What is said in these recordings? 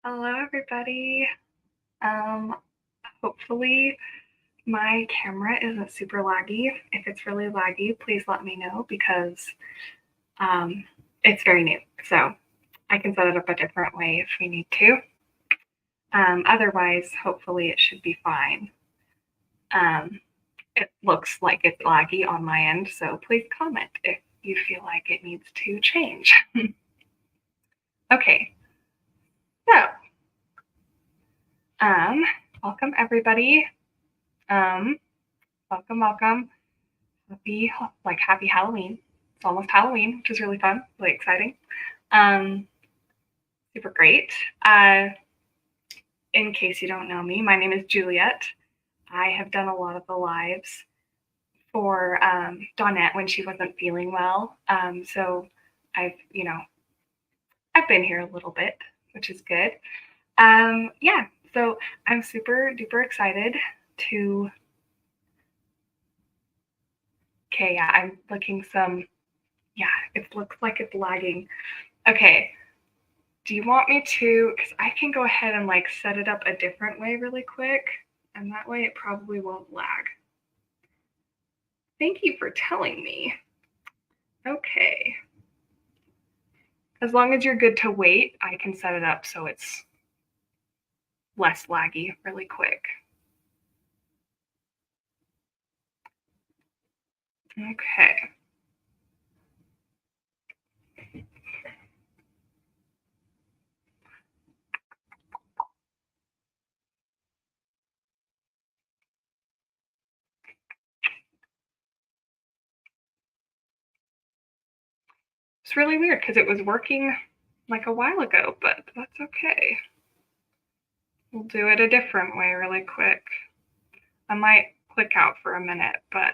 Hello, everybody. Um, Hopefully my camera isn't super laggy. If it's really laggy, please let me know because um, it's very new. So I can set it up a different way if we need to. Otherwise, hopefully it should be fine. Um, it looks like it's laggy on my end, so please comment if you feel like it needs to change. Okay, so um, welcome everybody. Um, welcome. Happy Halloween. It's almost Halloween, which is really fun, really exciting. Um, Super great. In case you don't know me, my name is Juliet. I have done a lot of the lives for Dawnette when she wasn't feeling well. So I've been here a little bit, which is good. Yeah, so I'm super duper excited to. Okay, yeah, I'm looking some. Yeah, it looks like it's lagging. Okay, do you want me to, because I can go ahead and like set it up a different way really quick, and that way it probably won't lag. Thank you for telling me. Okay. As long as you're good to wait, I can set it up so it's less laggy really quick. Okay. It's really weird because it was working like a while ago, but that's okay. We'll do it a different way really quick. I might click out for a minute, but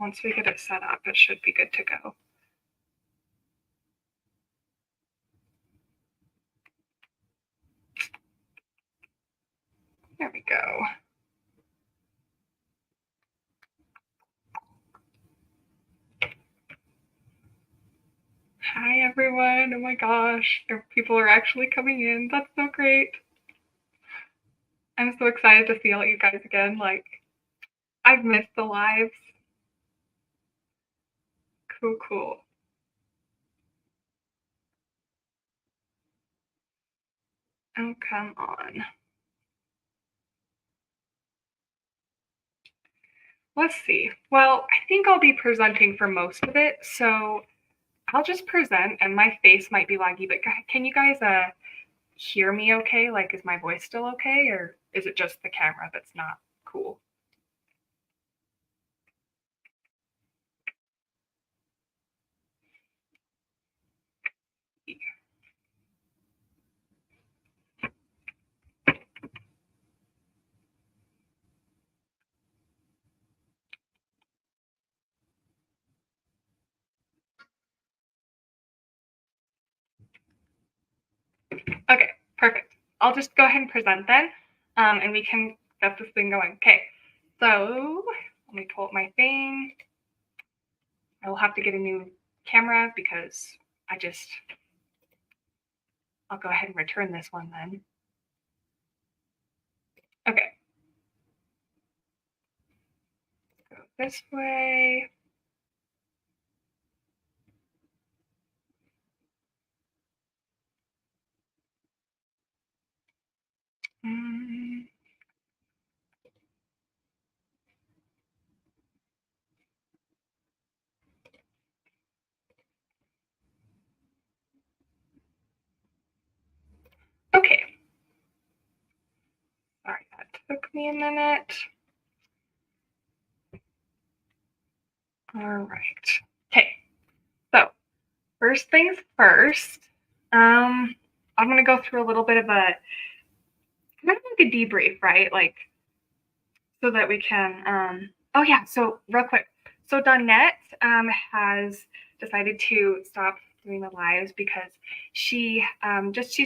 once we get it set up, it should be good to go. There we go. Hi, everyone. Oh my gosh. People are actually coming in. That's so great. I'm so excited to see all you guys again. Like, I've missed the lives. Cool. Oh, come on. Let's see. Well, I think I'll be presenting for most of it. So I'll just present, and my face might be laggy, but can you guys hear me okay? Like, is my voice still okay? Or is it just the camera that's not cool? Okay, perfect. I'll just go ahead and present then, and we can get this thing going. Okay, so let me pull up my thing. I will have to get a new camera because I'll go ahead and return this one then. Okay. Go this way. Mm. Okay. Sorry, that took me a minute. All right. Okay. So first things first, I'm gonna go through a little bit of a kind of like a debrief, right? Like so that we can oh yeah, so real quick. So Donette has decided to stop doing the lives because she's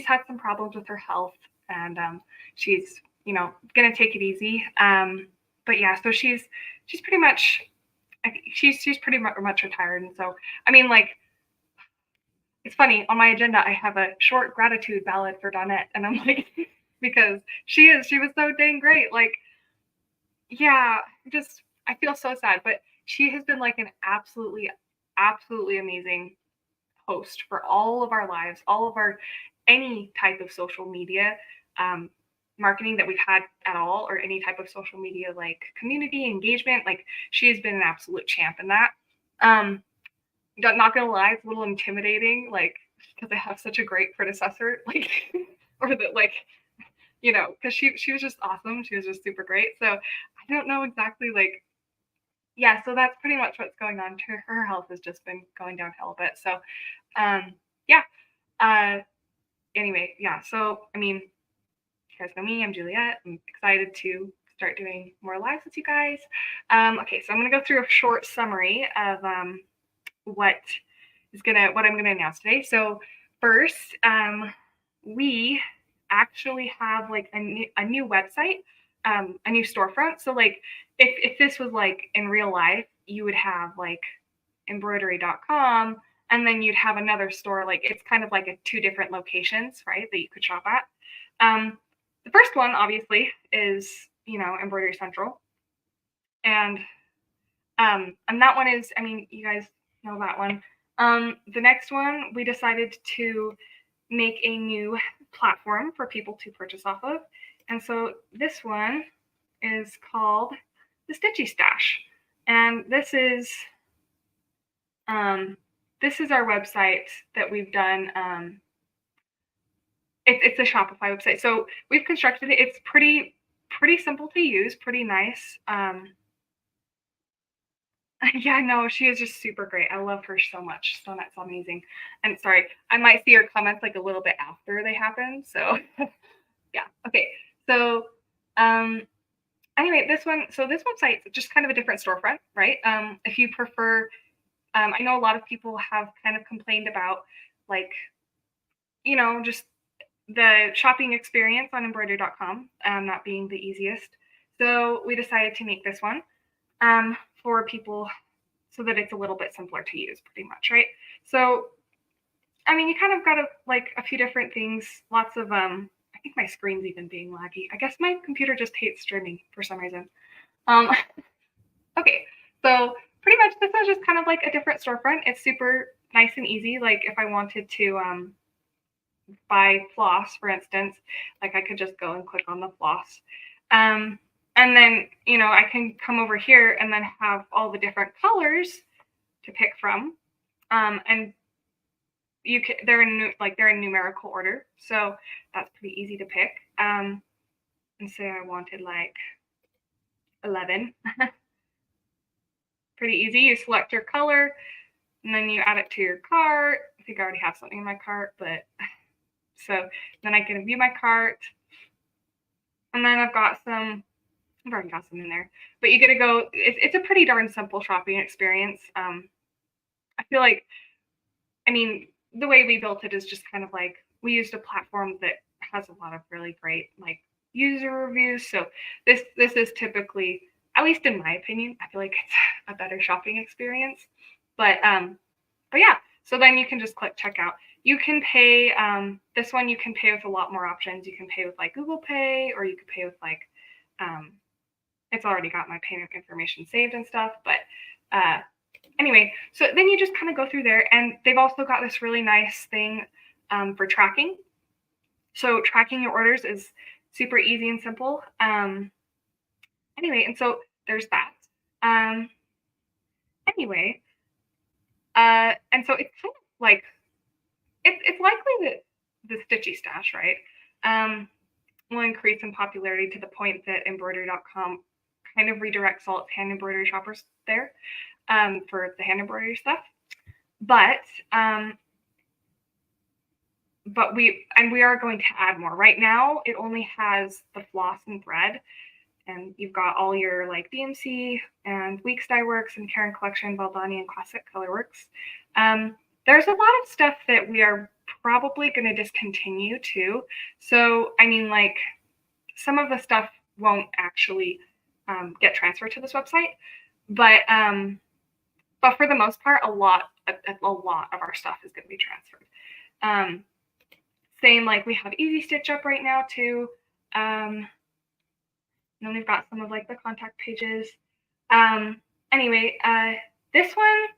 had some problems with her health, and she's gonna take it easy. But yeah, so she's pretty much she's pretty much retired, and so I mean like it's funny, on my agenda, I have a short gratitude ballad for Donette, and I'm like, because she was so dang great. Like, yeah, just I feel so sad, but she has been like an absolutely amazing host for all of our lives, all of our any type of social media um, marketing that we've had at all, or any type of social media like community engagement. Like, she has been an absolute champ in that. Um, not gonna lie, it's a little intimidating, like, because I have such a great predecessor, like, or that, like, because she was just awesome. She was just super great. So I don't know exactly, like, yeah. So that's pretty much what's going on. Her health has just been going downhill a bit. So yeah. Uh, anyway, yeah. So I mean, you guys know me. I'm Juliet. I'm excited to start doing more lives with you guys. Okay, so I'm gonna go through a short summary of what what I'm gonna announce today. So first, we actually have like a new website, a new storefront. So like if this was like in real life, you would have like Embroidery.com, and then you'd have another store. Like, it's kind of like two different locations, right, that you could shop at. The first one obviously is Embroidery Central, and and that one is, I mean, you guys know that one. The next one, we decided to make a new platform for people to purchase off of. And so this one is called the Stitchy Stash. And this is our website that we've done. It's a Shopify website. So we've constructed it. It's pretty simple to use, pretty nice. Yeah, no, she is just super great. I love her so much. So that's amazing. And sorry, I might see her comments like a little bit after they happen. So yeah. Okay. So um anyway, this website is just kind of a different storefront, right? If you prefer, I know a lot of people have kind of complained about, like, just the shopping experience on Embroidery.com not being the easiest. So we decided to make this one for people so that it's a little bit simpler to use, pretty much, right? So, I mean, you kind of got like a few different things, lots of I think my screen's even being laggy. I guess my computer just hates streaming for some reason. Um, okay, so pretty much this is just kind of like a different storefront. It's super nice and easy. Like, if I wanted to buy floss, for instance, like, I could just go and click on the floss. And then, I can come over here and then have all the different colors to pick from. And they're in numerical order, so that's pretty easy to pick. And say I wanted like 11. Pretty easy. You select your color, and then you add it to your cart. I think I already have something in my cart, but so then I can view my cart, and then I've already got some in there. But you get to go. It's a pretty darn simple shopping experience. I feel like, I mean, the way we built it is just kind of like, we used a platform that has a lot of really great, like, user reviews. So this is typically, at least in my opinion, I feel like it's a better shopping experience. But yeah, so then you can just click checkout. You can pay, this one you can pay with a lot more options. You can pay with like Google Pay, or you could pay with like, it's already got my payment information saved and stuff. But anyway, so then you just kind of go through there, and they've also got this really nice thing for tracking. So tracking your orders is super easy and simple. Anyway, and so there's that. Um, anyway, and so it's kind of like, it's likely that the Stitchy Stash, right, will increase in popularity to the point that Embroidery.com kind of redirects all its hand embroidery shoppers there for the hand embroidery stuff. But we are going to add more. Right now, it only has the floss and thread, and you've got all your like DMC and Weeks Dye Works and Karen Collection, Valdani, and Classic Colorworks. There's a lot of stuff that we are probably going to discontinue too. So, I mean, like, some of the stuff won't actually get transferred to this website, but for the most part, a lot of our stuff is going to be transferred. Same, like we have Easy Stitch up right now too. And then we've got some of like the contact pages. Anyway, this one,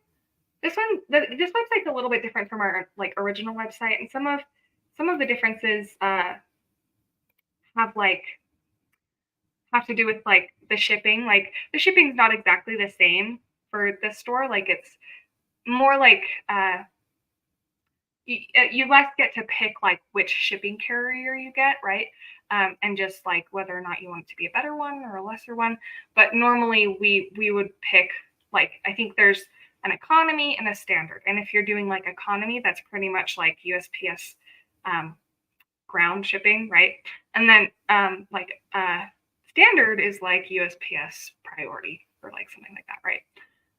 this website's a little bit different from our like original website, and some of the differences have like have to do with like the shipping. Like the shipping's not exactly the same for this store. Like it's more like you less get to pick like which shipping carrier you get, right? And just like whether or not you want it to be a better one or a lesser one. But normally we would pick like I think there's an economy and a standard. And if you're doing like economy, that's pretty much like USPS ground shipping, right? And then standard is like USPS priority or like something like that, right?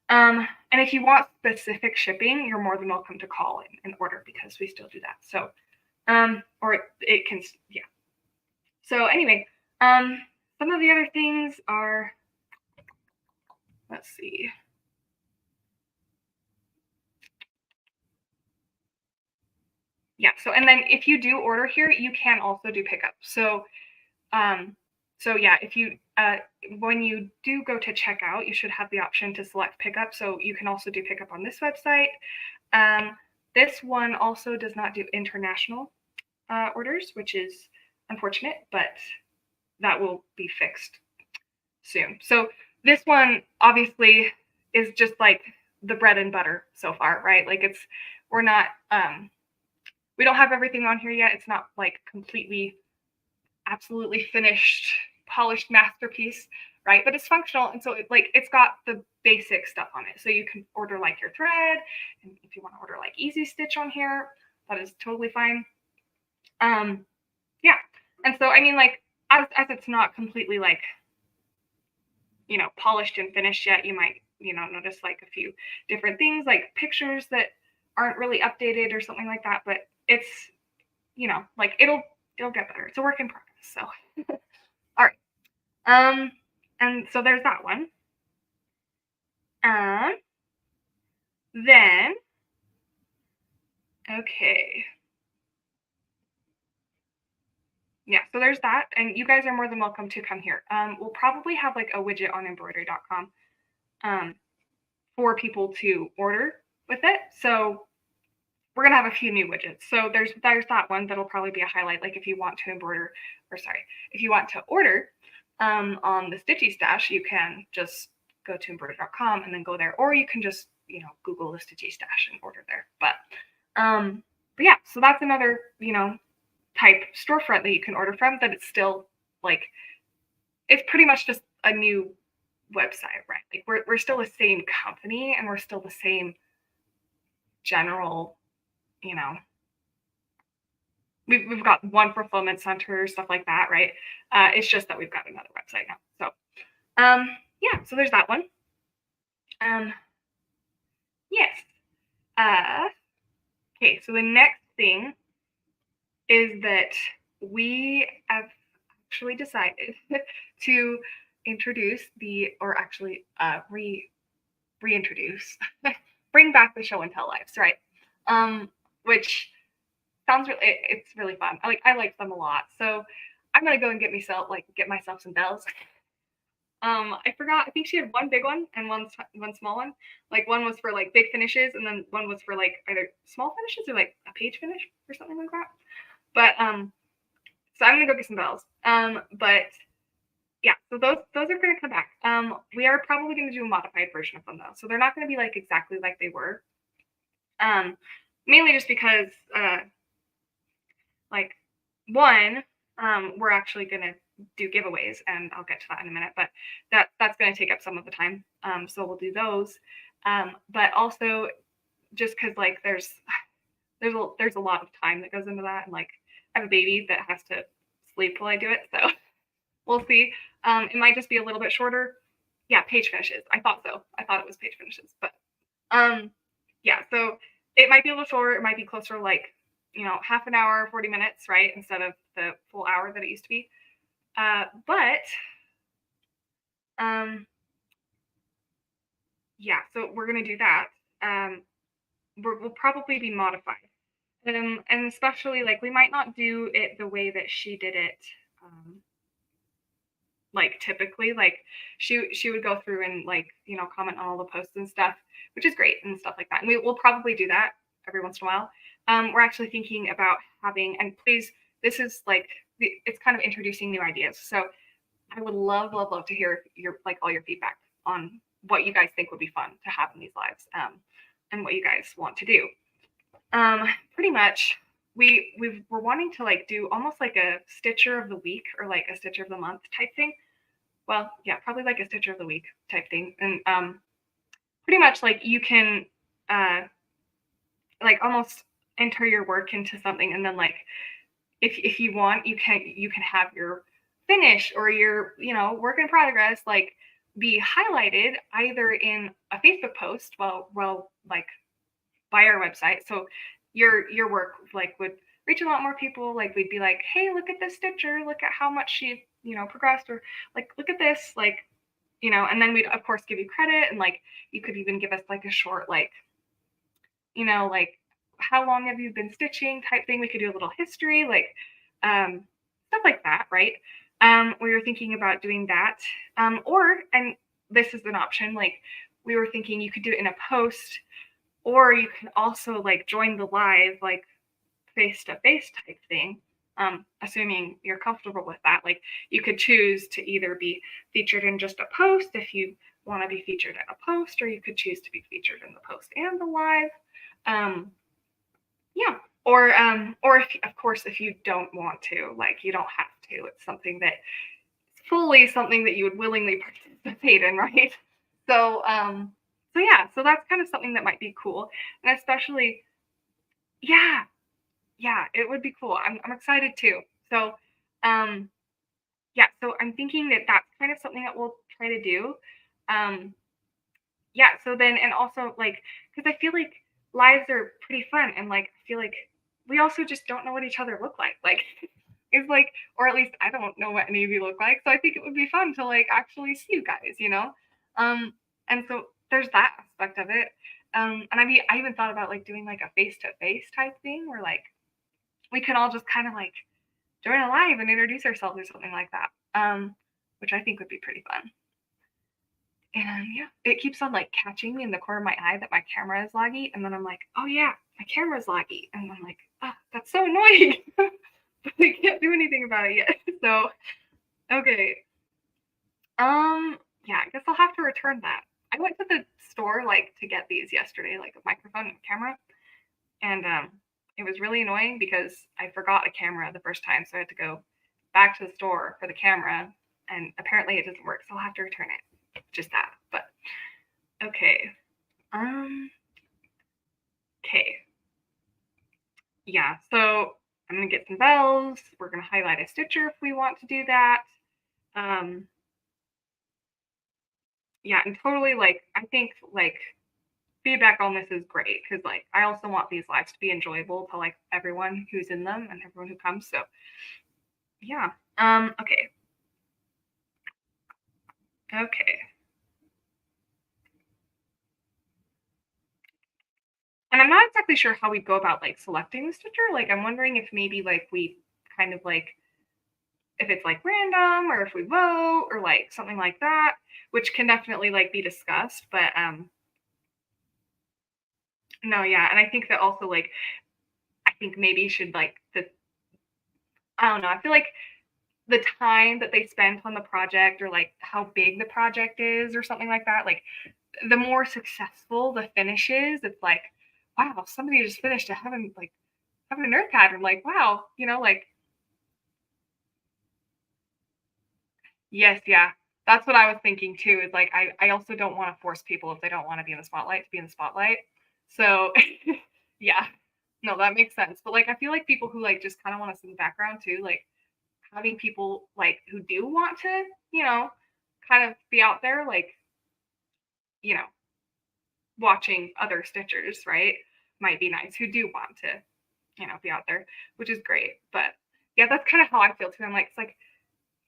And if you want specific shipping, you're more than welcome to call in and order because we still do that. So, or it can, yeah. So anyway, some of the other things are, let's see. Yeah. So, and then if you do order here, you can also do pickup. So, yeah, if you, when you do go to checkout, you should have the option to select pickup. So you can also do pickup on this website. This one also does not do international orders, which is unfortunate, but that will be fixed soon. So this one obviously is just like the bread and butter so far, right? Like we're not, we don't have everything on here yet. It's not like completely, absolutely finished, polished masterpiece, right? But it's functional. And so it's got the basic stuff on it. So you can order like your thread. And if you want to order like Easy Stitch on here, that is totally fine. Yeah. And so, I mean, like, as it's not completely like, polished and finished yet, you might, notice like a few different things, like pictures that aren't really updated or something like that. But it's, like it'll get better. It's a work in progress. So, all right. And so there's that one. Then, okay. Yeah, so there's that. And you guys are more than welcome to come here. We'll probably have like a widget on Embroidery.com for people to order with it. So we're gonna have a few new widgets. So there's that one that'll probably be a highlight. Like if you want to if you want to order on the Stitchy Stash, you can just go to Embroidery.com and then go there, or you can just Google the Stitchy Stash and order there. But yeah, so that's another type storefront that you can order from. That it's still like it's pretty much just a new website, right? Like we're still the same company and we're still the same general, we've got one fulfillment center, stuff like that, right? It's just that we've got another website now. So yeah, so there's that one. Yes. Okay, so the next thing is that we have actually decided to introduce reintroduce, bring back the show and tell lives, right? Which sounds it's really fun. I like them a lot. So I'm gonna go and get myself some bells. I forgot. I think she had one big one and one small one. Like one was for like big finishes, and then one was for like either small finishes or like a page finish or something like that. But so I'm gonna go get some bells. But yeah, so those are gonna come back. We are probably gonna do a modified version of them though, so they're not gonna be like exactly like they were. Mainly just because like one, we're actually gonna do giveaways, and I'll get to that in a minute. But that's gonna take up some of the time. So we'll do those. But also just because like there's a lot of time that goes into that, and like I have a baby that has to sleep while I do it, so we'll see. It might just be a little bit shorter. Yeah, page finishes. I thought so. I thought it was page finishes, but yeah. So it might be a little shorter. It might be closer to like half an hour, 40 minutes, right, instead of the full hour that it used to be. But yeah. So we're gonna do that. We'll probably be modified. And especially like we might not do it the way that she did it. Like typically, like she would go through and like comment on all the posts and stuff, which is great and stuff like that. And we will probably do that every once in a while. We're actually thinking about having, and please, this is like it's kind of introducing new ideas. So I would love, love, love to hear your like all your feedback on what you guys think would be fun to have in these lives, and what you guys want to do. Pretty much, we're wanting to like do almost like a stitcher of the week or like a stitcher of the month type thing. Well, yeah, probably like a stitcher of the week type thing, and pretty much like you can like almost enter your work into something, and then like if you want, you can have your finish or your work in progress like be highlighted either in a Facebook post, well like by our website. So your work like would reach a lot more people. Like we'd be like, hey, look at this stitcher, look at how much she progressed, or like look at this, like and then we'd of course give you credit, and like you could even give us like a short like like how long have you been stitching type thing. We could do a little history, like stuff like that, right? We were thinking about doing that. And this is an option, like we were thinking you could do it in a post, or you can also like join the live like face to face type thing. Assuming you're comfortable with that, like you could choose to either be featured in just a post if you want to be featured in a post, or you could choose to be featured in the post and the live. Yeah. Or if of course if you don't want to, like you don't have to. It's something that fully something that you would willingly participate in, right? So so yeah, so that's kind of something that might be cool. And especially yeah, yeah, it would be cool. I'm excited too. So um yeah, so I'm thinking that that's kind of something that we'll try to do. Um yeah, so then and also like because I feel like lives are pretty fun, and like I feel like we also just don't know what each other look like. Like it's like, or at least I don't know what any of you look like. So I think it would be fun to like actually see you guys. Um, and so there's that aspect of it. And I even thought about like doing like a face to face type thing where like we can all just kind of like join a live and introduce ourselves or something like that. Which I think would be pretty fun. And yeah, it keeps on like catching me in the corner of my eye that my camera is laggy, and then I'm like, oh yeah, my camera's laggy, and I'm like, oh, that's so annoying. But I can't do anything about it yet. So okay, yeah, I guess I'll have to return that. I went to the store like to get these yesterday, like a microphone and a camera, and it was really annoying because I forgot a camera the first time, so I had to go back to the store for the camera, and apparently it doesn't work, so I'll have to return it. Just that, but okay. Um, okay. Yeah, so I'm gonna get some bells. We're gonna highlight a stitcher if we want to do that. Um, yeah, and totally like I think like feedback on this is great because like I also want these lives to be enjoyable to like everyone who's in them and everyone who comes. So yeah. Okay. Okay. And I'm not exactly sure how we go about like selecting the stitcher. Like I'm wondering if maybe like we kind of like if it's like random or if we vote or like something like that, which can definitely like be discussed. But no, yeah, and I think that also like I think maybe should like the I don't know. I feel like the time that they spent on the project or like how big the project is or something like that, like the more successful the finish is, it's like, wow, somebody just finished a having a nerd pattern. Like, wow, like yes, yeah. That's what I was thinking too. Is like I also don't want to force people if they don't want to be in the spotlight to be in the spotlight. So yeah. No, that makes sense. But like I feel like people who like just kind of want to sit in the background too, like having people like who do want to, kind of be out there, like, you know, watching other stitchers, right? Might be nice who do want to, be out there, which is great. But yeah, that's kind of how I feel too. I'm like, it's like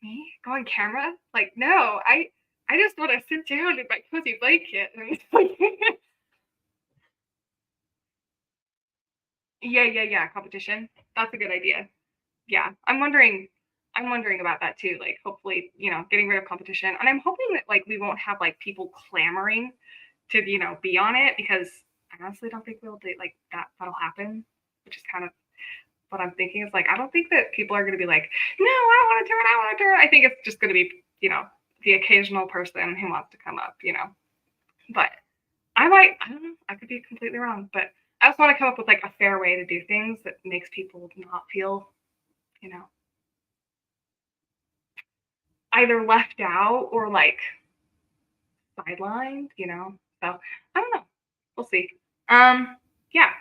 me go on camera? Like, no, I just want to sit down in my cozy blanket and like Yeah, competition. That's a good idea. Yeah, I'm wondering about that too, like, hopefully, getting rid of competition, and I'm hoping that, like, we won't have, like, people clamoring to, be on it because I honestly don't think we'll do like, that'll happen, which is kind of what I'm thinking is, like, I don't think that people are gonna be like, "No, I don't wanna do it, I wanna do it." I think it's just gonna be, the occasional person who wants to come up. But I don't know, I could be completely wrong, but I just wanna come up with, like, a fair way to do things that makes people not feel, you know, either left out or, like, sidelined. So, I don't know. We'll see. Yeah,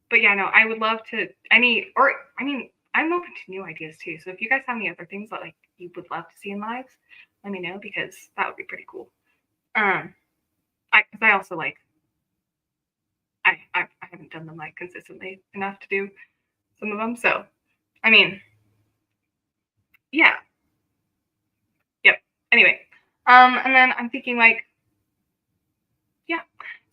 but yeah, no, I would love to I mean, I'm open to new ideas too, so if you guys have any other things that, like, you would love to see in lives, let me know because that would be pretty cool. Um, because I also, like, I haven't done them, like, consistently enough to do some of them, so, I mean, yeah, yep. Anyway, and then I'm thinking, like, yeah.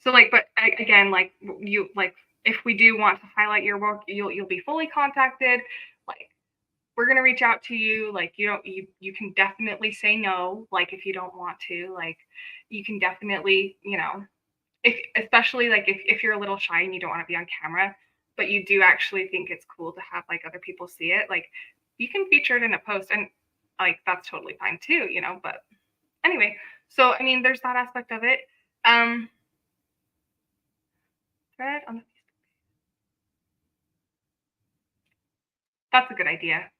So, like, but again, like, you like, if we do want to highlight your work, you'll be fully contacted. Like, we're gonna reach out to you. Like, you can definitely say no. Like, if you don't want to, like, you can definitely, if especially like if you're a little shy and you don't want to be on camera, but you do actually think it's cool to have like other people see it. Like, you can feature it in a post, and like that's totally fine too. But anyway, so I mean, there's that aspect of it. Um, thread on the That's a good idea.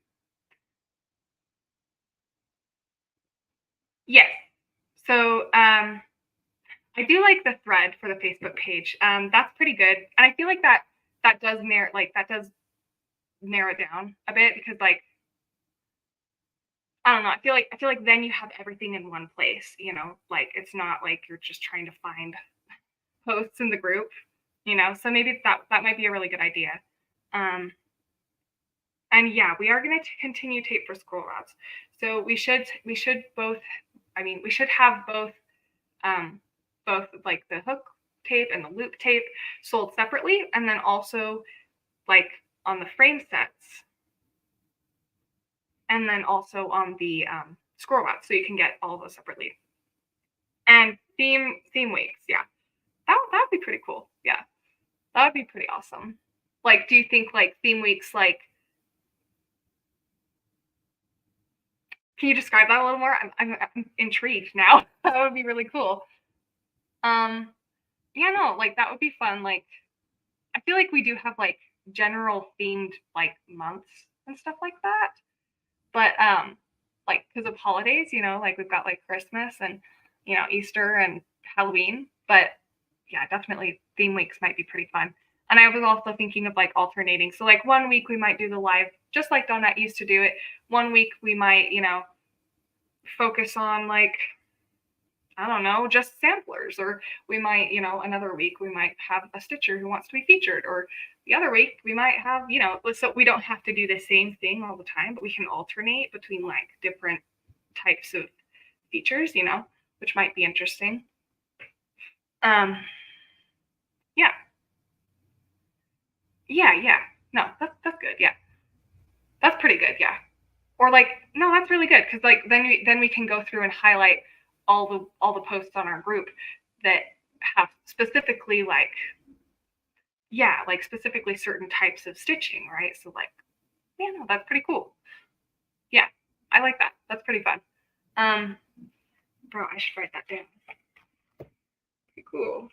Yes. So, I do like the thread for the Facebook page. That's pretty good, and I feel like that does narrow it down a bit because, like, I don't know. I feel like then you have everything in one place. Like, it's not like you're just trying to find posts in the group. So maybe that might be a really good idea. Um, and yeah, we are going to continue tape for scroll routes. So we should both. I mean, we should have um, both like the hook tape and the loop tape sold separately, and then also like on the frame sets, and then also on the scroll route, so you can get all of those separately. And theme weeks, yeah, that'd be pretty cool. Yeah, that would be pretty awesome. Like, do you think like theme weeks? Like, can you describe that a little more? I'm intrigued now. That would be really cool. Um, yeah, no, like that would be fun. Like, I feel like we do have like general themed like months and stuff like that. But like because of holidays, like we've got like Christmas and Easter and Halloween. But yeah, definitely theme weeks might be pretty fun. And I was also thinking of like alternating. So like one week we might do the live just like Donut used to do it. One week we might, focus on like I don't know, just samplers. Or we might, another week we might have a stitcher who wants to be featured. Or the other week we might have, so we don't have to do the same thing all the time, but we can alternate between like different types of features, which might be interesting. Um, yeah, yeah. No, that's good. Yeah, that's pretty good. Yeah. Or like, no, that's really good because like then we can go through and highlight all the posts on our group that have specifically like yeah, like specifically certain types of stitching, right? So like, yeah, no, that's pretty cool. Yeah, I like that. That's pretty fun. Um, bro, I should write that down. Pretty cool.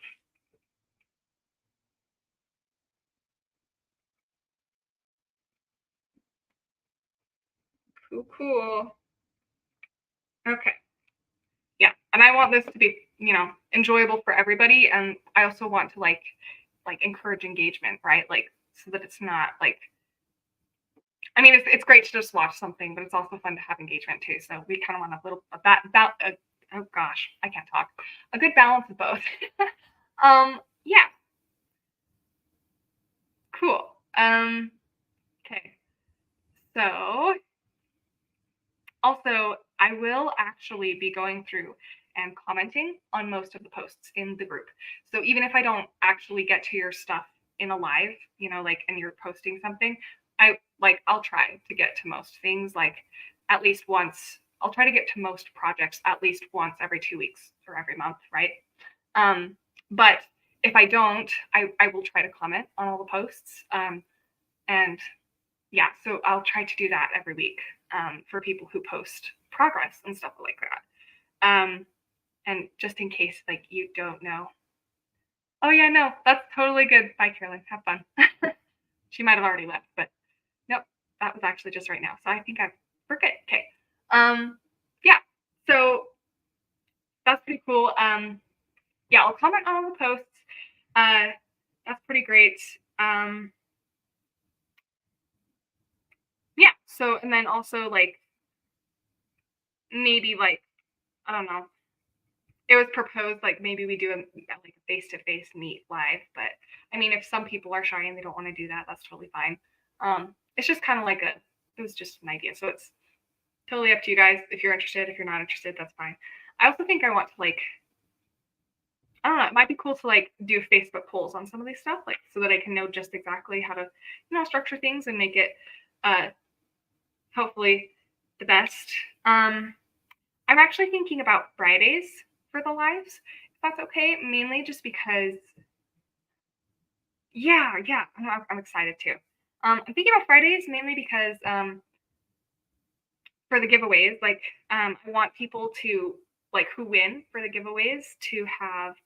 Cool. Okay. Yeah, and I want this to be, enjoyable for everybody, and I also want to like encourage engagement, right? Like so that it's not like I mean, it's great to just watch something, but it's also fun to have engagement too. So we kind of want a little about oh gosh, I can't talk. A good balance of both. Yeah, cool. Okay. So also, I will actually be going through and commenting on most of the posts in the group. So even if I don't actually get to your stuff in a live, you know, like, and you're posting something, I'll try to get to most things like at least once. I'll try to get to most projects at least once every 2 weeks or every month, right? But if I don't, I will try to comment on all the posts. And yeah, so I'll try to do that every week for people who post progress and stuff like that. And just in case, like, you don't know. Oh, yeah, no, that's totally good. Bye, Carolyn. Have fun. She might have already left, but nope, that was actually just right now. So I think we're good. Okay. Yeah, so that's pretty cool. Yeah, I'll comment on all the posts. That's pretty great. Yeah, so, and then also, like, maybe, like, I don't know. It was proposed, like, maybe we do like a face-to-face meet live, but I mean, if some people are shy and they don't want to do that, that's totally fine. It's just kind of like it was just an idea. So it's totally up to you guys. If you're interested, if you're not interested, that's fine. I also think I want to, like, I don't know, it might be cool to, like, do Facebook polls on some of these stuff, like, so that I can know just exactly how to, structure things and make it, hopefully the best. I'm actually thinking about Fridays for the lives, if that's okay, mainly just because, yeah, I'm excited too. I'm thinking about Fridays mainly because, for the giveaways, like, I want people to, like, who win for the giveaways to have,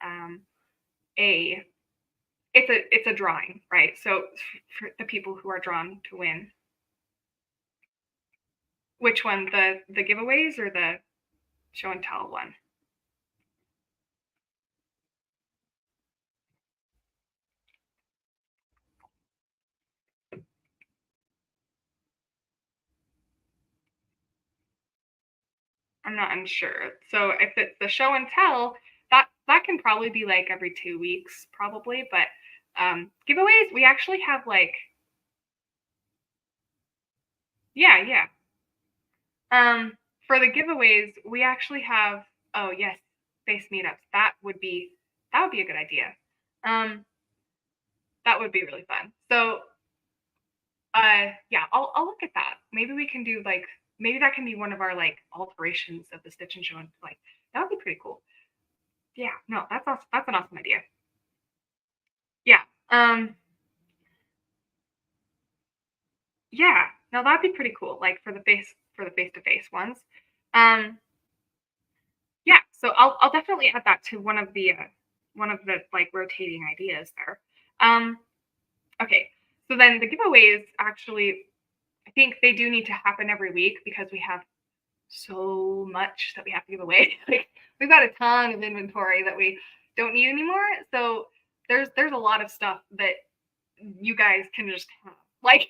a it's a drawing, right? So for the people who are drawn to win, which one, the giveaways or the show and tell one? I'm not unsure. So if it's the show and tell, that can probably be like every 2 weeks, probably. But giveaways, we actually have, like, yeah. For the giveaways, we actually have, oh yes, face meetups. That would be a good idea. Um, that would be really fun. So yeah, I'll look at that. Maybe we can do, like, maybe that can be one of our, like, alterations of the stitch and show, and, like, that would be pretty cool. Yeah, no, that's awesome. That's an awesome idea. Yeah. Yeah. No, that'd be pretty cool. Like, for the face to face ones. Um, yeah. So I'll definitely add that to one of the, like, rotating ideas there. Okay. So then the giveaways, actually, I think they do need to happen every week because we have so much that we have to give away. Like, we've got a ton of inventory that we don't need anymore. So there's a lot of stuff that you guys can just have. Like,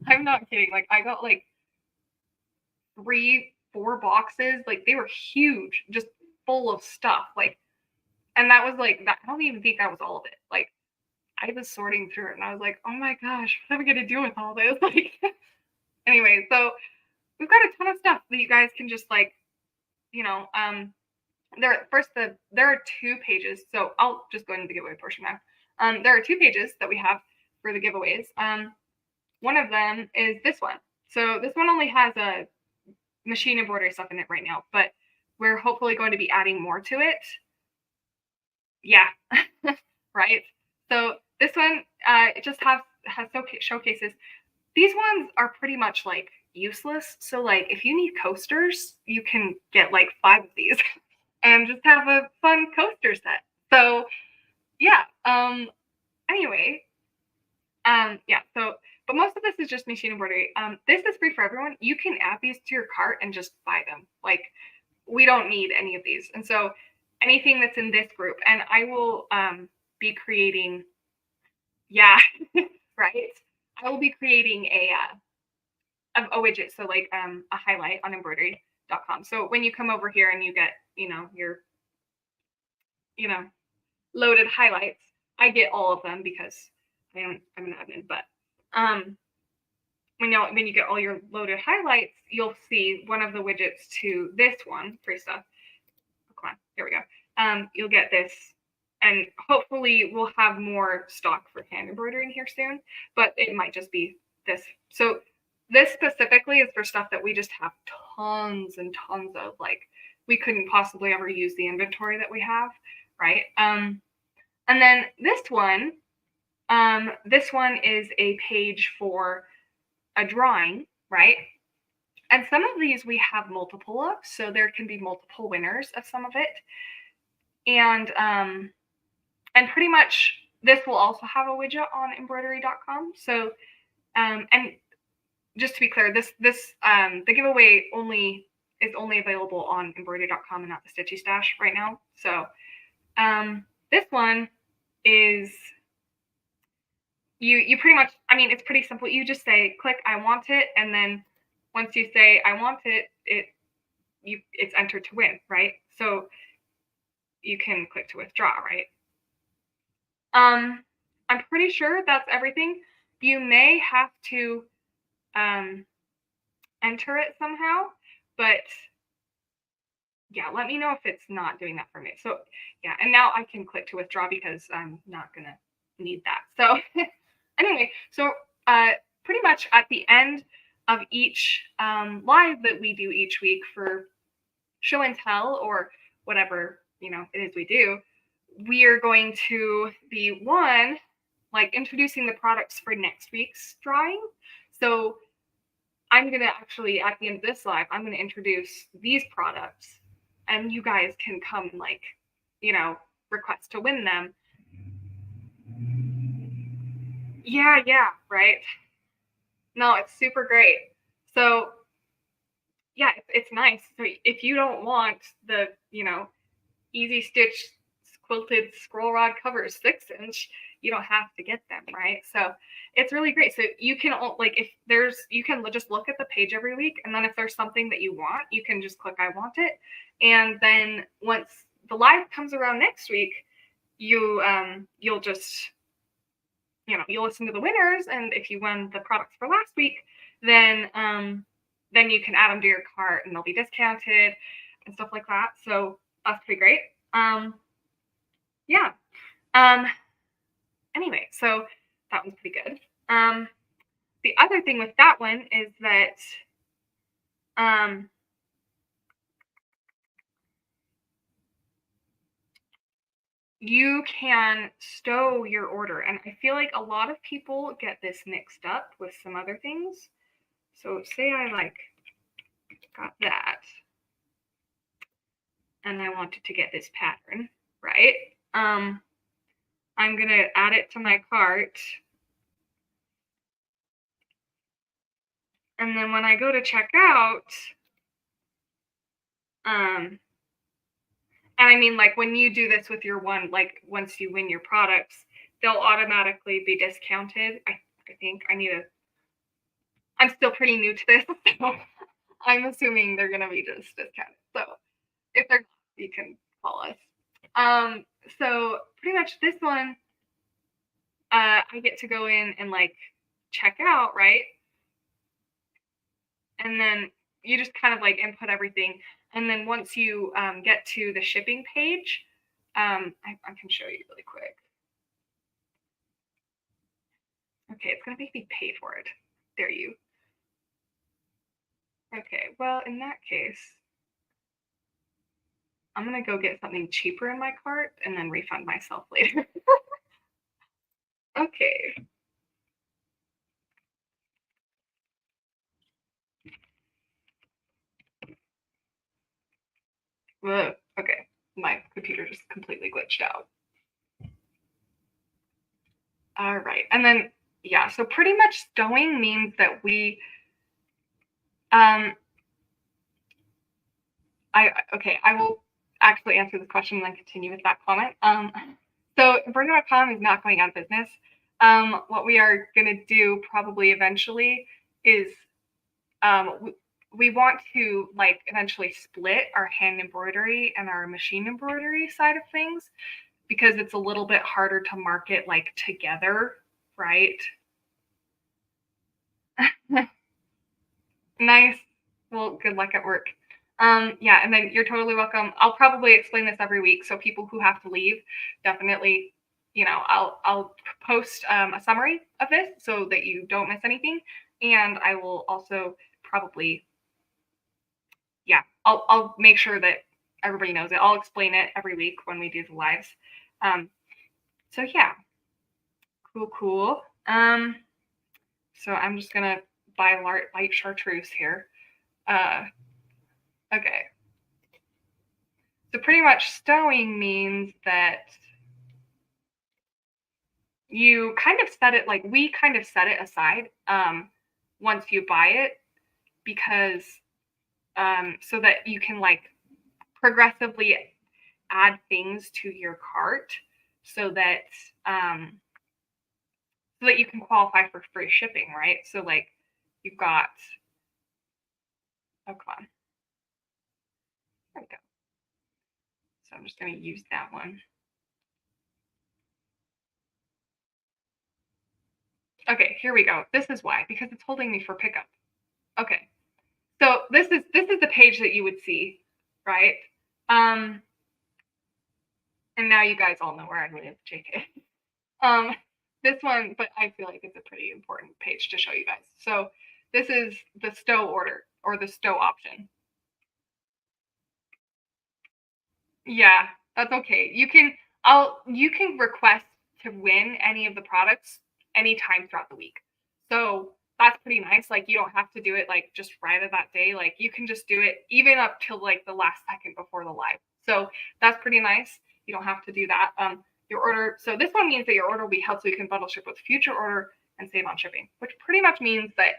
I'm not kidding. Like, I got like 4 boxes. Like, they were huge, just full of stuff. Like, and that was like that. I don't even think that was all of it. Like, I was sorting through it and I was like, oh my gosh, what am I gonna do with all this? Like, anyway, so we've got a ton of stuff that you guys can just, like, you know, there are 2 pages. So I'll just go into the giveaway portion now. There are 2 pages that we have for the giveaways. One of them is this one. So this one only has a machine embroidery stuff in it right now, but we're hopefully going to be adding more to it. Yeah, right. So this one, it just has showcases. These ones are pretty much, like, useless. So, like, if you need coasters, you can get like 5 of these and just have a fun coaster set. So yeah. Anyway, yeah. So, but most of this is just machine embroidery. This is free for everyone. You can add these to your cart and just buy them. Like, we don't need any of these. And so anything that's in this group, and I will be creating, yeah, right. I will be creating a widget, so, like, a highlight on Embroidery.com. So when you come over here and you get, your, you know, loaded highlights, I get all of them because I'm an admin. But when you get all your loaded highlights, you'll see one of the widgets to this one free stuff. Oh, come on, here we go. You'll get this and hopefully we'll have more stock for hand embroidery in here soon, but it might just be this. So this specifically is for stuff that we just have tons and tons of. Like, we couldn't possibly ever use the inventory that we have, right? And then this one is a page for a drawing, right? And some of these we have multiple of, so there can be multiple winners of some of it. And pretty much this will also have a widget on Embroidery.com. So and just to be clear, the giveaway is only available on Embroidery.com and not the Stitchy Stash right now. So this one is you pretty much, I mean, it's pretty simple. You just say click I want it, and then once you say I want it, it's entered to win, right? So you can click to withdraw, right? I'm pretty sure that's everything. You may have to enter it somehow, but yeah, let me know if it's not doing that for me. So yeah, and now I can click to withdraw because I'm not gonna need that. So anyway, so pretty much at the end of each live that we do each week for show and tell or whatever it is we do, we are going to be like introducing the products for next week's drawing. So I'm gonna actually, at the end of this live, I'm gonna introduce these products, and you guys can come like request to win them. Yeah, right. No, it's super great. So yeah, it's nice. So if you don't want the easy stitch quilted scroll rod covers 6-inch, you don't have to get them, right? So it's really great. So you can you can just look at the page every week, and then if there's something that you want, you can just click I want it, and then once the live comes around next week, you'll just you'll listen to the winners, and if you won the products for last week, then you can add them to your cart and they'll be discounted and stuff like that. So that's pretty great. Yeah. Anyway, so that one's pretty good. The other thing with that one is that you can stow your order, and I feel like a lot of people get this mixed up with some other things. So say I got that, and I wanted to get this pattern, right? I'm gonna add it to my cart, and then when I go to check out, and I mean, like, when you do this with your one, like, once you win your products, they'll automatically be discounted. I think I'm still pretty new to this, so I'm assuming they're gonna be just discounted. So if they're not, you can call us. So pretty much this one, I get to go in and check out, right? And then you just kind of input everything. And then once you get to the shipping page, I can show you really quick. Okay, it's gonna make me pay for it. There you. Okay, well, in that case, I'm gonna go get something cheaper in my cart and then refund myself later. Okay. Okay, my computer just completely glitched out. All right, and then yeah, so pretty much stowing means that we I will actually answer this question and then continue with that comment. So Embroidery.com is not going out of business. What we are gonna do probably eventually is we want to eventually split our hand embroidery and our machine embroidery side of things, because it's a little bit harder to market together, right? Nice. Well, good luck at work. Yeah, and then you're totally welcome. I'll probably explain this every week, so people who have to leave, definitely, I'll post a summary of this so that you don't miss anything, and I will also probably, yeah, I'll make sure that everybody knows it. I'll explain it every week when we do the lives. Um, so yeah, cool, cool. So I'm just gonna buy light chartreuse here. Uh, okay. So pretty much stowing means that you kind of set it, like we kind of set it aside once you buy it, because so that you can like progressively add things to your cart so that um so that you can qualify for free shipping, right? So like you've got, oh come on, there we go. So I'm just going to use that one. Okay, here we go. This is why, because it's holding me for pickup. Okay. So this is the page that you would see, right? Um, and now you guys all know where I live, JK. Um, this one, but I feel like it's a pretty important page to show you guys. So this is the stow order or the stow option. Yeah, that's okay. You can request to win any of the products anytime throughout the week. So that's pretty nice. Like you don't have to do it like just right at that day. Like you can just do it even up till like the last second before the live. So that's pretty nice. You don't have to do that. Your order. So this one means that your order will be held so you can bundle ship with future order and save on shipping, which pretty much means that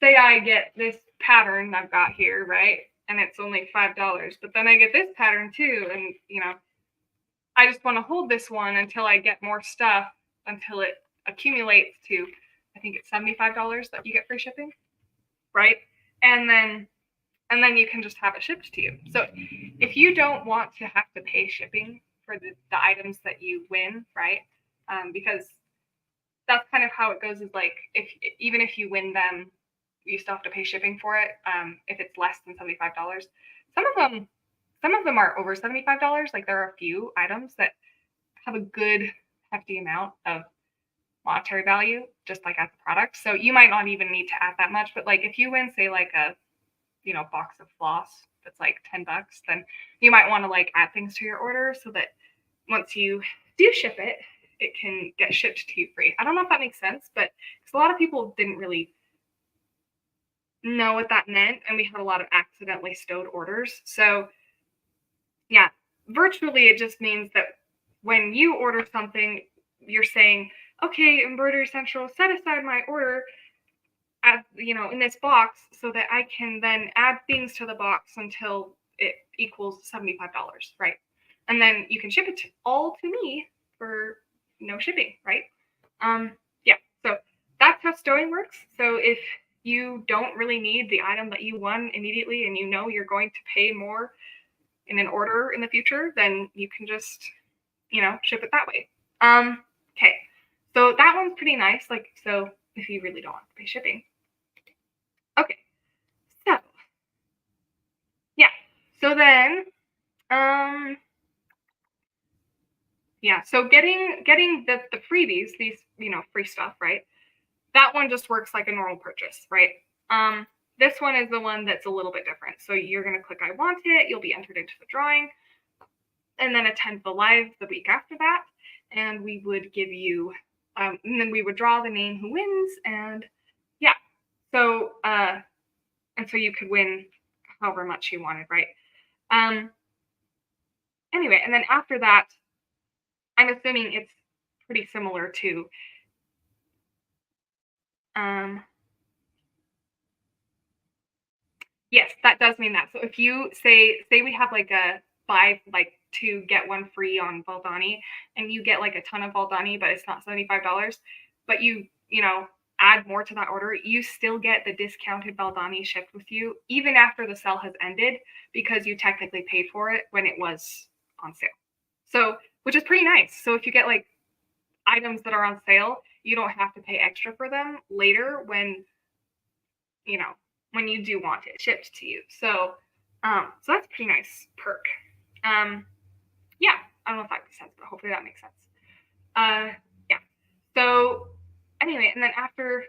say I get this pattern I've got here, right? And it's only $5, but then I get this pattern too. And, I just want to hold this one until I get more stuff until it accumulates to, I think it's $75 that you get free shipping, right? And then, and then you can just have it shipped to you. So if you don't want to have to pay shipping for the items that you win, right? Because that's kind of how it goes is like, even if you win them, you still have to pay shipping for it. If it's less than $75, some of them, some of them are over $75. Like there are a few items that have a good hefty amount of monetary value, just like as a product. So you might not even need to add that much. But like if you win, say like a box of floss that's like $10, then you might want to like add things to your order so that once you do ship it, it can get shipped to you free. I don't know if that makes sense, but because a lot of people didn't really know what that meant, and we had a lot of accidentally stowed orders. So yeah, virtually it just means that when you order something, you're saying, okay, Embroidery Central, set aside my order in this box so that I can then add things to the box until it equals $75, right? And then you can ship it all to me for no shipping, right? Yeah, so that's how stowing works. So if you don't really need the item that you won immediately and you know you're going to pay more in an order in the future, then you can just, ship it that way. Okay. So that one's pretty nice. Like, so if you really don't want to pay shipping. Okay. So yeah. So then, um, yeah. So getting the freebies, these, free stuff, right? That one just works like a normal purchase, right? This one is the one that's a little bit different. So you're going to click I want it, you'll be entered into the drawing, and then attend the live the week after that. And we would give you, and then we would draw the name who wins. And yeah, so, and so you could win however much you wanted, right? Anyway, and then after that, I'm assuming it's pretty similar to, yes, that does mean that. So if you say we have like a buy like two get one free on Valdani, and you get like a ton of Valdani, but it's not $75, but you add more to that order, you still get the discounted Valdani shipped with you even after the sale has ended because you technically paid for it when it was on sale. So which is pretty nice. So if you get like items that are on sale, you don't have to pay extra for them later when you know when you do want it shipped to you. So So that's a pretty nice perk. Yeah, I don't know if that makes sense, but hopefully that makes sense. Yeah. So anyway, and then after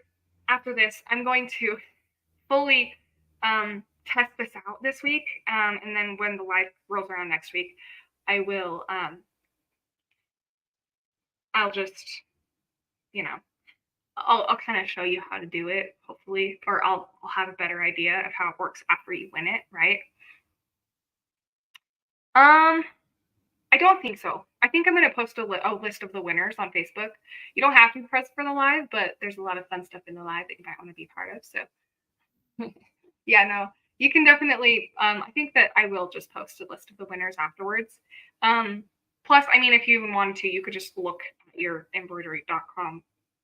this, I'm going to fully test this out this week, and then when the live rolls around next week, I will I'll just you know I'll kind of show you how to do it, hopefully, or I'll have a better idea of how it works after you win it, right? Um, I don't think so. I think I'm going to post a list of the winners on Facebook. You don't have to press for the live, but there's a lot of fun stuff in the live that you might want to be part of. So yeah, no, you can definitely. I think that I will just post a list of the winners afterwards. Plus, I mean, if you even wanted to, you could just look at your Embroidery.com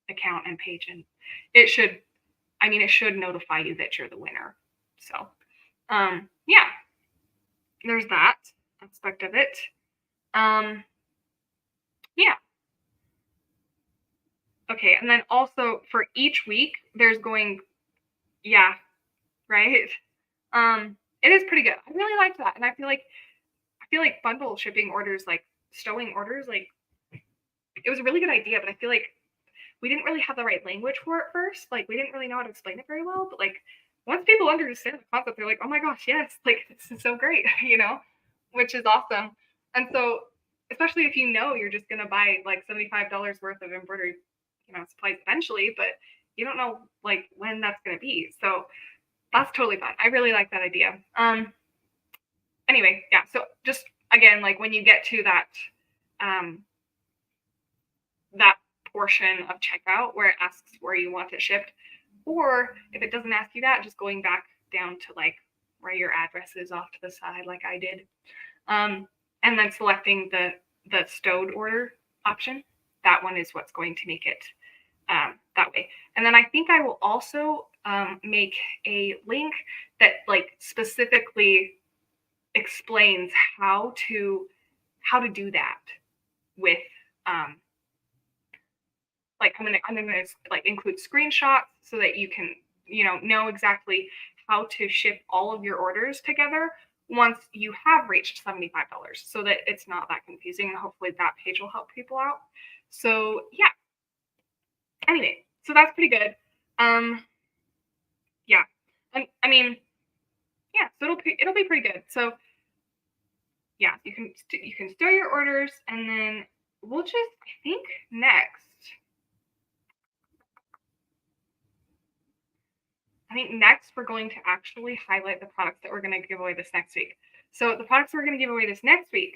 account and page, and it should. I mean, it should notify you that you're the winner. So, yeah, there's that aspect of it. Um, yeah. Okay, and then also for each week, there's going, yeah, right. It is pretty good. I really liked that, and I feel like bundle shipping orders, like stowing orders, like it was a really good idea, but I feel like we didn't really have the right language for it first. Like we didn't really know how to explain it very well, but like once people understand the concept, they're like, oh my gosh, yes, like this is so great, which is awesome. And so, especially if you know you're just gonna buy like $75 worth of embroidery, supplies eventually, but you don't know like when that's gonna be. So that's totally fun. I really like that idea. Anyway, yeah. So just again, like when you get to um that portion of checkout where it asks where you want it shipped, or if it doesn't ask you that, just going back down to like where your address is off to the side, like I did, and then selecting the stowed order option. That one is what's going to make it that way. And then I think I will also make a link that like specifically explains how to do that with um, like I'm gonna like include screenshots so that you can know exactly how to ship all of your orders together once you have reached $75 so that it's not that confusing, and hopefully that page will help people out. So yeah, anyway, so that's pretty good. um yeah, and I mean, yeah, so it'll be pretty good. So yeah, you can store your orders, and then we'll just, I think, next we're going to actually highlight the products that we're going to give away this next week. So the products we're going to give away this next week.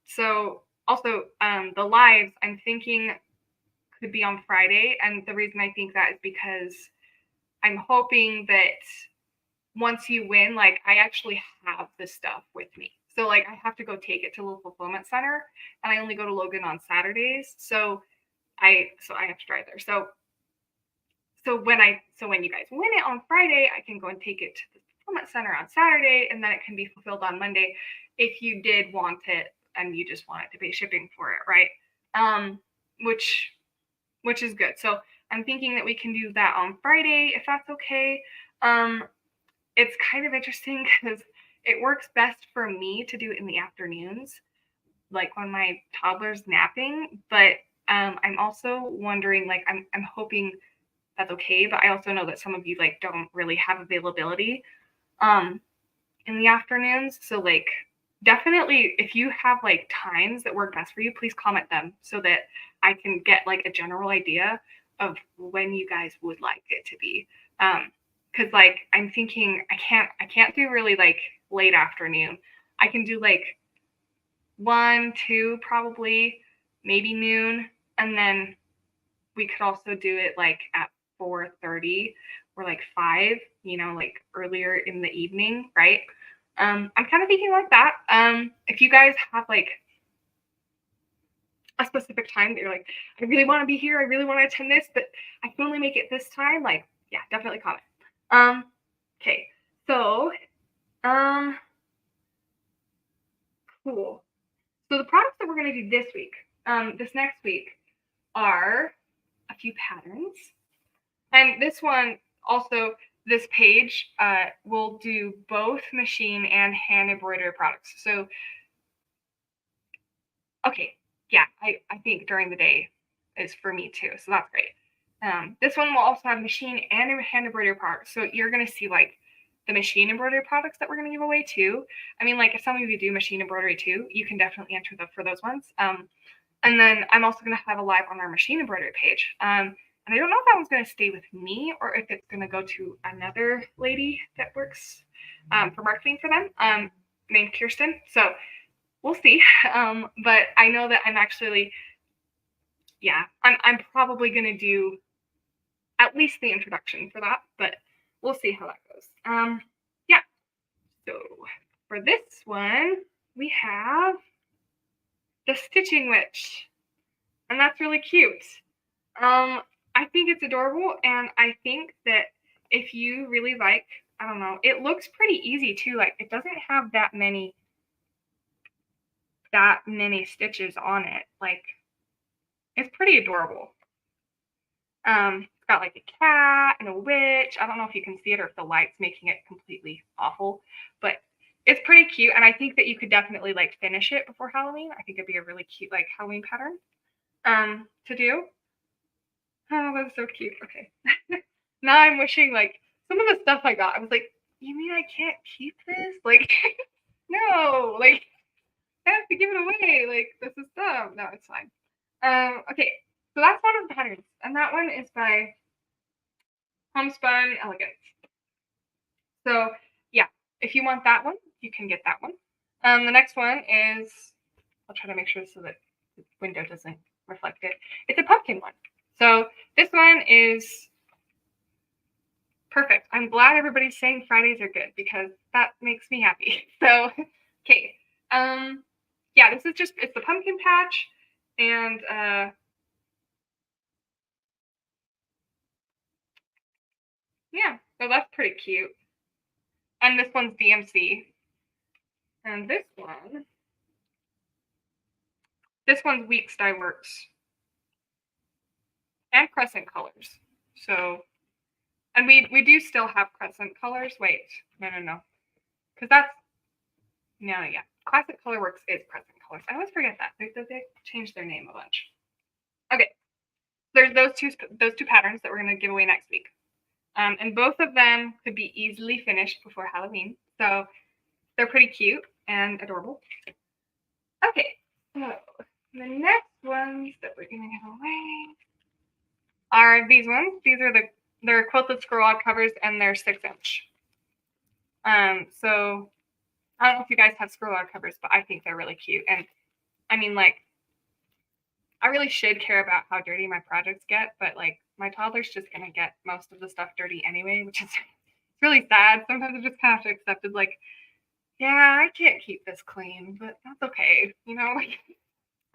So also the lives I'm thinking could be on Friday, and the reason I think that is because I'm hoping that once you win, like I actually have the stuff with me. So like I have to go take it to the fulfillment center, and I only go to Logan on Saturdays. So I have to drive there. So when you guys win it on Friday, I can go and take it to the fulfillment center on Saturday, and then it can be fulfilled on Monday if you did want it and you just wanted to pay shipping for it, right? Um, which which is good. So I'm thinking that we can do that on Friday if that's okay. Um, it's kind of interesting because it works best for me to do it in the afternoons, like when my toddler's napping. But I'm also wondering, like, I'm hoping that's okay. But I also know that some of you like don't really have availability um, in the afternoons. So like, definitely, if you have like times that work best for you, please comment them so that I can get like a general idea of when you guys would like it to be. Because like I'm thinking I can't do really like late afternoon. I can do like 1, 2 probably, maybe noon, and then we could also do it like at 4:30 or like 5, like earlier in the evening, right? I'm kind of thinking like that. If you guys have like a specific time that you're like, I really want to be here, I really want to attend this, but I can only make it this time, like, yeah, definitely comment. Okay, so, um, cool. So the products that we're going to do this next week, are a few patterns. And this one also, this page will do both machine and hand embroidery products. So, okay, yeah, I think during the day is for me too. So that's great. This one will also have machine and hand embroidery products. So you're going to see like the machine embroidery products that we're going to give away too. I mean, like if some of you do machine embroidery too, you can definitely enter for those ones. And then I'm also going to have a live on our machine embroidery page. And I don't know if that one's going to stay with me or if it's going to go to another lady that works for marketing for them, named Kirsten. So we'll see. But I know that I'm actually, yeah, I'm probably going to do at least the introduction for that, but we'll see how that goes. Yeah. So for this one, we have the Stitching Witch, and that's really cute. I think it's adorable, and I think that if you really like, I don't know, it looks pretty easy too. Like it doesn't have that many stitches on it. Like it's pretty adorable. It's got like a cat and a witch. I don't know if you can see it or if the light's making it completely awful, but it's pretty cute. And I think that you could definitely like finish it before Halloween. I think it'd be a really cute like Halloween pattern to do. Oh, that's so cute. Okay. Now I'm wishing like some of the stuff I got, I was like, you mean I can't keep this? Like, no, like I have to give it away. Like this is dumb. No, it's fine. Okay, so that's one of the patterns, and that one is by Homespun Elegance. So yeah, if you want that one, you can get that one. The next one is, I'll try to make sure so that the window doesn't reflect it. It's a pumpkin one. So this one is perfect. I'm glad everybody's saying Fridays are good because that makes me happy. So, okay. Yeah, this is just, it's the pumpkin patch, and yeah, so that's pretty cute. And this one's DMC. And this one's Weeks Dye Works. And Crescent colors. So, and we do still have Crescent colors. Wait, no. Because that's, no, yeah. Classic Color Works is Crescent colors. I always forget that. They changed their name a bunch. Okay. There's those two patterns that we're going to give away next week. And both of them could be easily finished before Halloween. So they're pretty cute and adorable. Okay, so the next ones that we're going to give away are these ones. These are they're quilted scroll log covers, and they're 6-inch. So I don't know if you guys have scroll log covers, but I think they're really cute. And I mean, like, I really should care about how dirty my projects get, but like my toddler's just gonna get most of the stuff dirty anyway, which is really sad. Sometimes I just kind of have to accept it, like, yeah, I can't keep this clean, but that's okay, you know.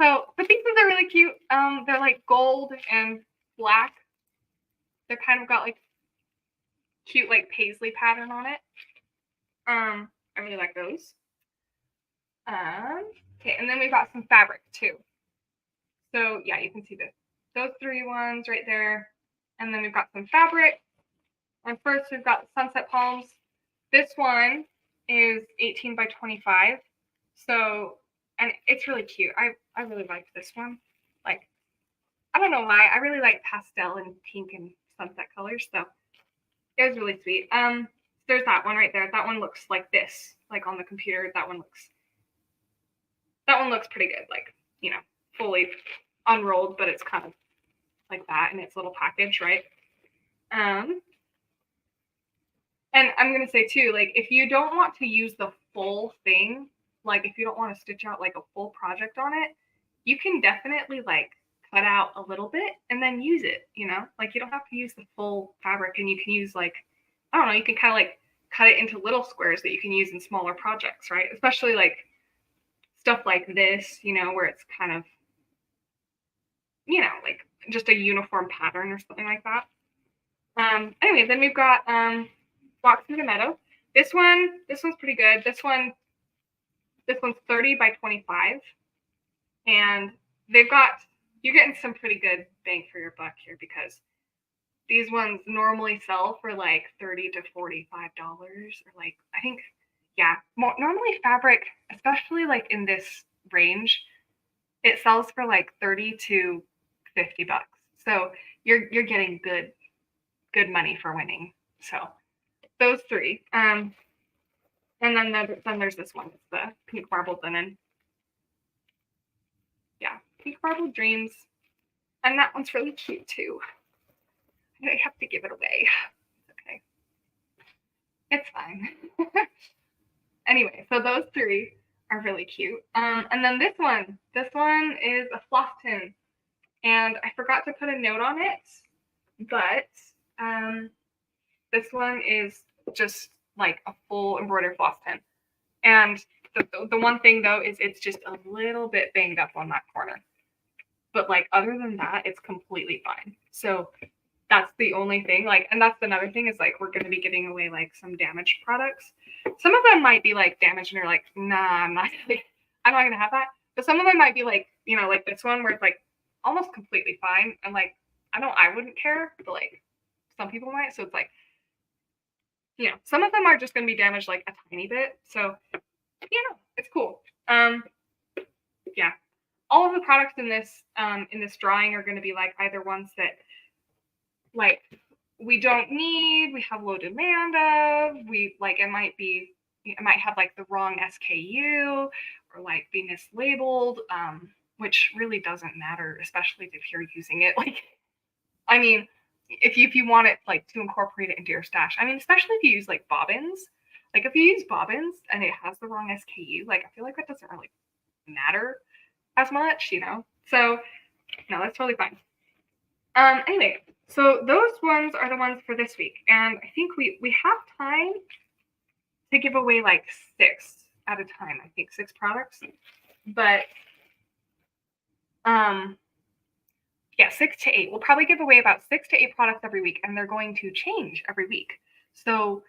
So, but these ones are really cute. They're like gold and black. They're kind of got like cute like paisley pattern on it. I really like those. Okay, and then we've got some fabric too. So yeah, you can see those 3 ones right there. And then we've got some fabric. And first we've got Sunset Palms. This one is 18 by 25. So, and it's really cute. I really like this one. Like, I don't know why. I really like pastel and pink and sunset colors. So it was really sweet. There's that one right there. That one looks like this, like on the computer. That one looks pretty good. Like, you know, fully unrolled, but it's kind of like that in its little package, right? And I'm gonna say too, like if you don't want to use the full thing, like if you don't want to stitch out like a full project on it, you can definitely like cut out a little bit and then use it, you know? Like you don't have to use the full fabric, and you can use like, I don't know, you can kind of like cut it into little squares that you can use in smaller projects, right? Especially like stuff like this, you know, where it's kind of, you know, like just a uniform pattern or something like that. Anyway, then we've got Walk Through the Meadow. This one's pretty good. This one's 30 by 25. And you're getting some pretty good bang for your buck here, because these ones normally sell for like $30 to $45, or like, I think, yeah, normally fabric, especially like in this range, it sells for like 30 to $50. So you're getting good money for winning. So those three. And then there's this one. It's the pink marbled linen. Yeah, pink marbled dreams. And that one's really cute too. I have to give it away. Okay. It's fine. Anyway, so those three are really cute. And then this one is a floss tin. And I forgot to put a note on it, but this one is just like a full embroidered floss tin. And the one thing though is it's just a little bit banged up on that corner. But like other than that, it's completely fine. So that's the only thing. Like, and that's another thing is like we're gonna be giving away like some damaged products. Some of them might be like damaged and you're like, nah, I'm not gonna have that. But some of them might be like, you know, like this one where it's like almost completely fine. And like I wouldn't care, but like some people might. So it's like, you know, some of them are just gonna be damaged like a tiny bit. So you know, it's cool. Yeah. All of the products in this drawing are going to be like either ones that like we don't need, we have low demand of, we like it might have like the wrong SKU or like be mislabeled, which really doesn't matter, especially if you're using it. Like, I mean, if you want it like to incorporate it into your stash, I mean, especially if you use like bobbins. Like if you use bobbins and it has the wrong SKU, like I feel like that doesn't really matter as much, you know? So no, that's totally fine. Anyway, so those ones are the ones for this week. And I think we have time to give away like 6 at a time. I think 6 products. But yeah, 6 to 8. We'll probably give away about 6 to 8 products every week, and they're going to change every week. So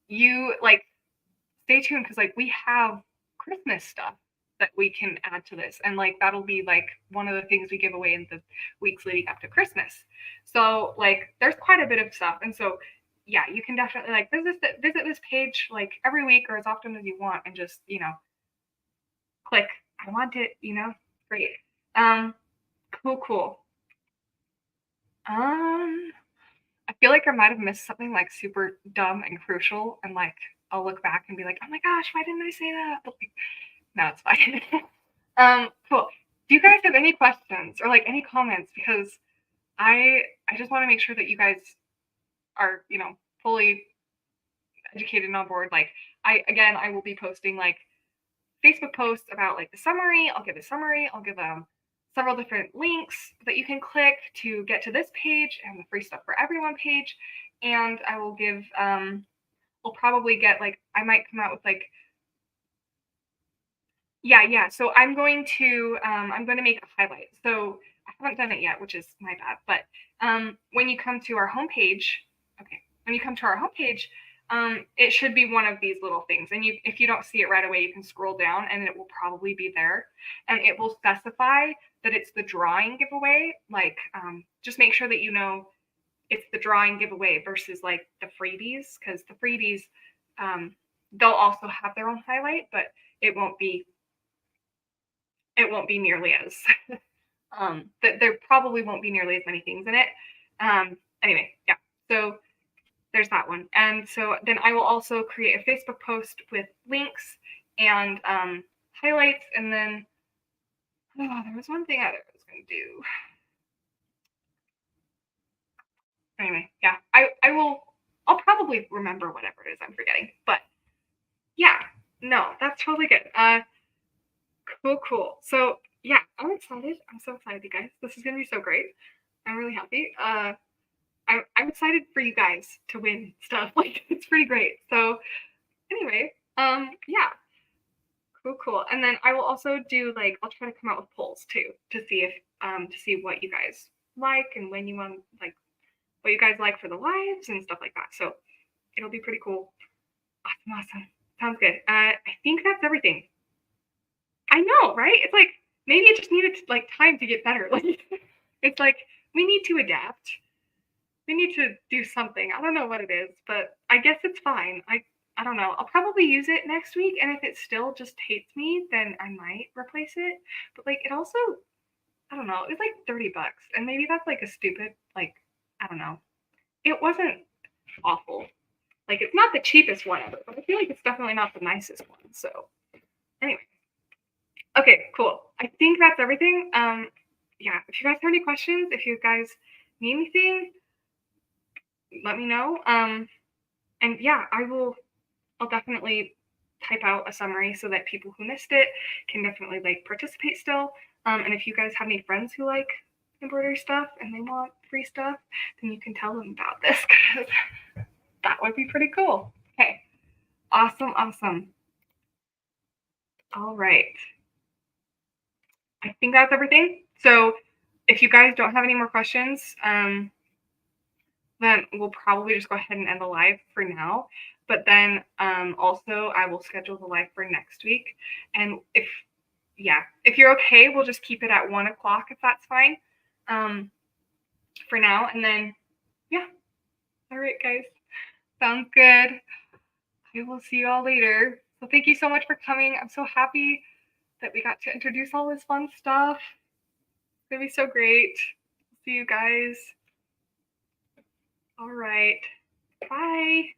you like stay tuned because like we have Christmas stuff that we can add to this, and like that'll be like one of the things we give away in the weeks leading up to Christmas. So like there's quite a bit of stuff, and so yeah, you can definitely like visit this page like every week or as often as you want, and just click I want it, great. Cool. I feel like I might have missed something like super dumb and crucial, and like I'll look back and be like, oh my gosh, why didn't I say that? But like, no, it's fine. Cool. Do you guys have any questions or like any comments? Because I just want to make sure that you guys are, fully educated and on board. Like I will be posting like Facebook posts about like the summary. I'll give a summary. I'll give several different links that you can click to get to this page and the free stuff for everyone page. And I will give we'll probably get like I might come out with like yeah. So I'm going to make a highlight. So I haven't done it yet, which is my bad. But when you come to our homepage, it should be one of these little things. And if you don't see it right away, you can scroll down and it will probably be there. And it will specify that it's the drawing giveaway. Like just make sure that you know it's the drawing giveaway versus like the freebies, because the freebies they'll also have their own highlight, but it won't be nearly as there probably won't be nearly as many things in it. Anyway, yeah. So there's that one. And so then I will also create a Facebook post with links and highlights. And then there was one thing I was going to do. Anyway, yeah, I'll probably remember whatever it is I'm forgetting. But yeah, no, that's totally good. Cool. So yeah, I'm excited. I'm so excited, you guys. This is gonna be so great. I'm really happy. I'm excited for you guys to win stuff. Like it's pretty great. So anyway, yeah, cool. And then I will also do like I'll try to come out with polls too to see if to see what you guys like and when you want like what you guys like for the lives and stuff like that. So it'll be pretty cool. Awesome. Sounds good. I think that's everything. I know, right? It's like maybe it just needed like time to get better. Like it's like we need to adapt. we need to do something. I don't know what it is, but I guess it's fine. I don't know. I'll probably use it next week, and if it still just hates me, then I might replace it. But like, it also, I don't know. It's like $30, and maybe that's like a stupid like, I don't know. It wasn't awful. Like, it's not the cheapest one ever, but I feel like it's definitely not the nicest one. So anyway, okay, cool. I think that's everything. Yeah. If you guys have any questions, if you guys need anything, let me know. And yeah, I'll definitely type out a summary so that people who missed it can definitely like participate still. And if you guys have any friends who like embroidery stuff and they want free stuff, then you can tell them about this because that would be pretty cool. Okay. Awesome, awesome. All right. I think that's everything. So if you guys don't have any more questions, then we'll probably just go ahead and end the live for now. But then also I will schedule the live for next week. And if you're okay, we'll just keep it at 1 o'clock if that's fine. For now. And then yeah. All right, guys. Sounds good. I will see you all later. So thank you so much for coming. I'm so happy that we got to introduce all this fun stuff. It's gonna be so great. See you guys. All right. Bye.